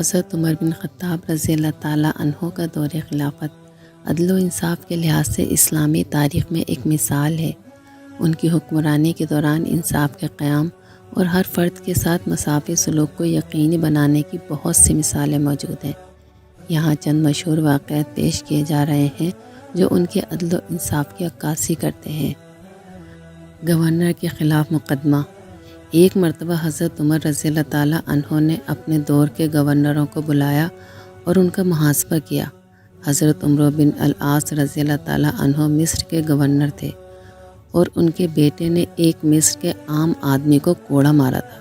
حضرت عمر بن خطاب رضی اللہ تعالیٰ عنہ کا دور خلافت عدل و انصاف کے لحاظ سے اسلامی تاریخ میں ایک مثال ہے۔ ان کی حکمرانی کے دوران انصاف کے قیام اور ہر فرد کے ساتھ مساوی سلوک کو یقینی بنانے کی بہت سی مثالیں موجود ہیں۔ یہاں چند مشہور واقعات پیش کیے جا رہے ہیں جو ان کے عدل و انصاف کی عکاسی کرتے ہیں۔ گورنر کے خلاف مقدمہ۔ ایک مرتبہ حضرت عمر رضی اللہ تعالیٰ عنہ نے اپنے دور کے گورنروں کو بلایا اور ان کا محاسبہ کیا۔ حضرت عمرو بن العاص رضی اللہ تعالیٰ عنہ مصر کے گورنر تھے اور ان کے بیٹے نے ایک مصر کے عام آدمی کو کوڑا مارا تھا،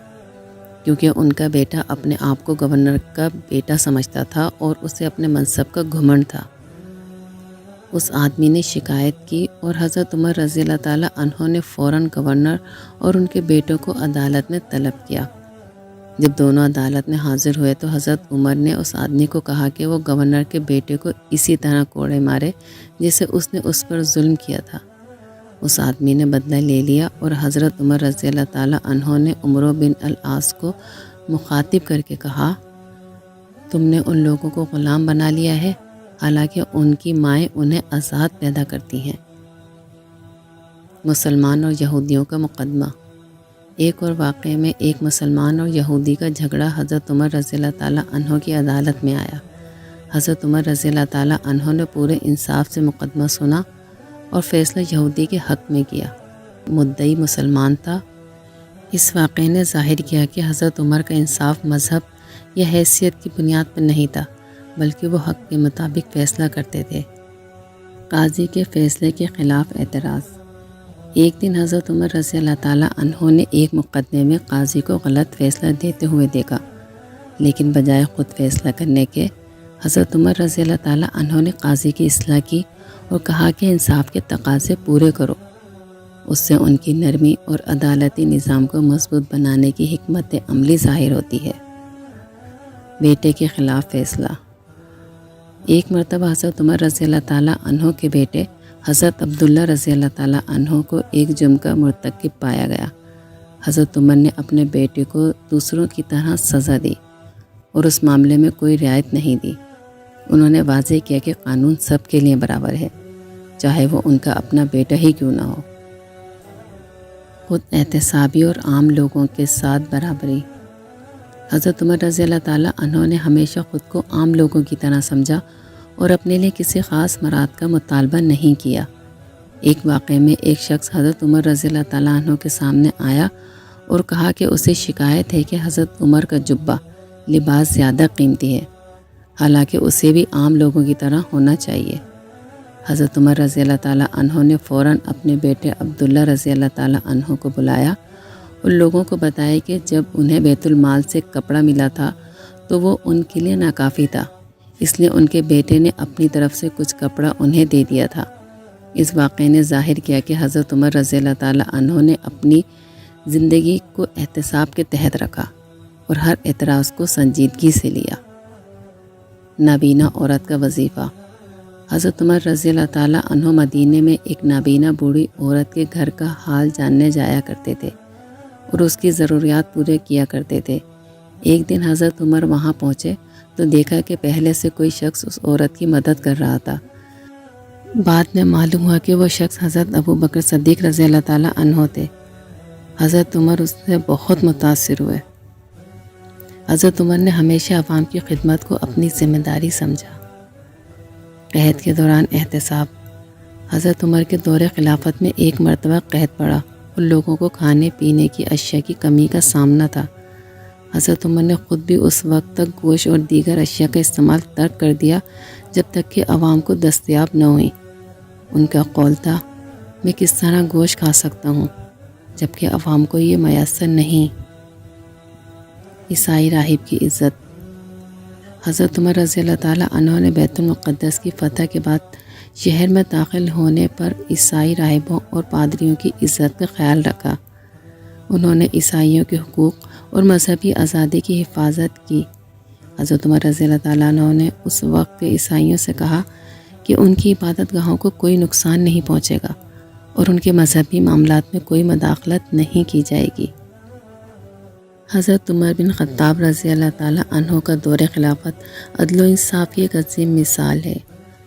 کیونکہ ان کا بیٹا اپنے آپ کو گورنر کا بیٹا سمجھتا تھا اور اسے اپنے منصب کا گھمنڈ تھا۔ اس آدمی نے شکایت کی اور حضرت عمر رضی اللہ تعالیٰ عنہ نے فوراً گورنر اور ان کے بیٹوں کو عدالت میں طلب کیا۔ جب دونوں عدالت میں حاضر ہوئے تو حضرت عمر نے اس آدمی کو کہا کہ وہ گورنر کے بیٹے کو اسی طرح کوڑے مارے جیسے اس نے اس پر ظلم کیا تھا۔ اس آدمی نے بدلہ لے لیا اور حضرت عمر رضی اللہ تعالیٰ عنہ نے عمرو بن العاص کو مخاطب کر کے کہا، تم نے ان لوگوں کو غلام بنا لیا ہے، حالانکہ ان کی مائیں انہیں آزاد پیدا کرتی ہیں۔ مسلمان اور یہودیوں کا مقدمہ۔ ایک اور واقعے میں ایک مسلمان اور یہودی کا جھگڑا حضرت عمر رضی اللہ تعالیٰ عنہ کی عدالت میں آیا۔ حضرت عمر رضی اللہ تعالیٰ عنہ نے پورے انصاف سے مقدمہ سنا اور فیصلہ یہودی کے حق میں کیا۔ مدعی مسلمان تھا۔ اس واقعے نے ظاہر کیا کہ حضرت عمر کا انصاف مذہب یا حیثیت کی بنیاد پر نہیں تھا، بلکہ وہ حق کے مطابق فیصلہ کرتے تھے۔ قاضی کے فیصلے کے خلاف اعتراض۔ ایک دن حضرت عمر رضی اللہ تعالیٰ عنہ نے ایک مقدمے میں قاضی کو غلط فیصلہ دیتے ہوئے دیکھا، لیکن بجائے خود فیصلہ کرنے کے حضرت عمر رضی اللہ تعالیٰ عنہ نے قاضی کی اصلاح کی اور کہا کہ انصاف کے تقاضے پورے کرو۔ اس سے ان کی نرمی اور عدالتی نظام کو مضبوط بنانے کی حکمت عملی ظاہر ہوتی ہے۔ بیٹے کے خلاف فیصلہ۔ ایک مرتبہ حضرت عمر رضی اللہ تعالیٰ عنہ کے بیٹے حضرت عبداللہ رضی اللہ تعالیٰ عنہ کو ایک جرم کا مرتکب پایا گیا۔ حضرت عمر نے اپنے بیٹے کو دوسروں کی طرح سزا دی اور اس معاملے میں کوئی رعایت نہیں دی۔ انہوں نے واضح کیا کہ قانون سب کے لیے برابر ہے، چاہے وہ ان کا اپنا بیٹا ہی کیوں نہ ہو۔ خود احتسابی اور عام لوگوں کے ساتھ برابری۔ حضرت عمر رضی اللہ تعالیٰ عنہ نے ہمیشہ خود کو عام لوگوں کی طرح سمجھا اور اپنے لیے کسی خاص مراد کا مطالبہ نہیں کیا۔ ایک واقعے میں ایک شخص حضرت عمر رضی اللہ تعالیٰ عنہ کے سامنے آیا اور کہا کہ اسے شکایت ہے کہ حضرت عمر کا جبہ لباس زیادہ قیمتی ہے، حالانکہ اسے بھی عام لوگوں کی طرح ہونا چاہیے۔ حضرت عمر رضی اللہ تعالیٰ عنہ نے فوراً اپنے بیٹے عبداللہ رضی اللہ تعالیٰ عنہ کو بلایا اور لوگوں کو بتایا کہ جب انہیں بیت المال سے کپڑا ملا تھا تو وہ ان کے لیے ناکافی تھا، اس لیے ان کے بیٹے نے اپنی طرف سے کچھ کپڑا انہیں دے دیا تھا۔ اس واقعے نے ظاہر کیا کہ حضرت عمر رضی اللہ تعالیٰ عنہ نے اپنی زندگی کو احتساب کے تحت رکھا اور ہر اعتراض کو سنجیدگی سے لیا۔ نابینا عورت کا وظیفہ۔ حضرت عمر رضی اللہ تعالیٰ عنہ مدینے میں ایک نابینا بوڑھی عورت کے گھر کا حال جاننے جایا کرتے تھے اور اس کی ضروریات پورے کیا کرتے تھے۔ ایک دن حضرت عمر وہاں پہنچے تو دیکھا کہ پہلے سے کوئی شخص اس عورت کی مدد کر رہا تھا۔ بعد میں معلوم ہوا کہ وہ شخص حضرت ابو بکر صدیق رضی اللہ تعالیٰ عنہ تھے۔ حضرت عمر اس سے بہت متاثر ہوئے۔ حضرت عمر نے ہمیشہ عوام کی خدمت کو اپنی ذمہ داری سمجھا۔ قحط کے دوران احتساب۔ حضرت عمر کے دور خلافت میں ایک مرتبہ قحط پڑا اور لوگوں کو کھانے پینے کی اشیاء کی کمی کا سامنا تھا۔ حضرت عمر نے خود بھی اس وقت تک گوشت اور دیگر اشیاء کا استعمال ترک کر دیا جب تک کہ عوام کو دستیاب نہ ہوئیں۔ ان کا قول تھا، میں کس طرح گوشت کھا سکتا ہوں جبکہ عوام کو یہ میسر نہیں۔ عیسائی راہب کی عزت۔ حضرت عمر رضی اللہ تعالیٰ عنہ نے بیت المقدس کی فتح کے بعد شہر میں داخل ہونے پر عیسائی راہبوں اور پادریوں کی عزت کا خیال رکھا۔ انہوں نے عیسائیوں کے حقوق اور مذہبی آزادی کی حفاظت کی۔ حضرت عمر رضی اللہ تعالیٰ عنہ نے اس وقت عیسائیوں سے کہا کہ ان کی عبادت گاہوں کو کوئی نقصان نہیں پہنچے گا اور ان کے مذہبی معاملات میں کوئی مداخلت نہیں کی جائے گی۔ حضرت عمر بن خطاب رضی اللہ تعالیٰ عنہ کا دور خلافت عدل و انصاف کی ایک عظیم مثال ہے۔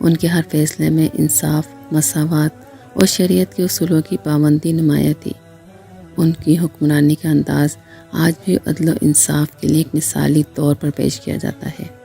ان کے ہر فیصلے میں انصاف، مساوات اور شریعت کے اصولوں کی پابندی نمایاں تھی۔ ان کی حکمرانی کا انداز آج بھی عدل و انصاف کے لیے ایک مثالی طور پر پیش کیا جاتا ہے۔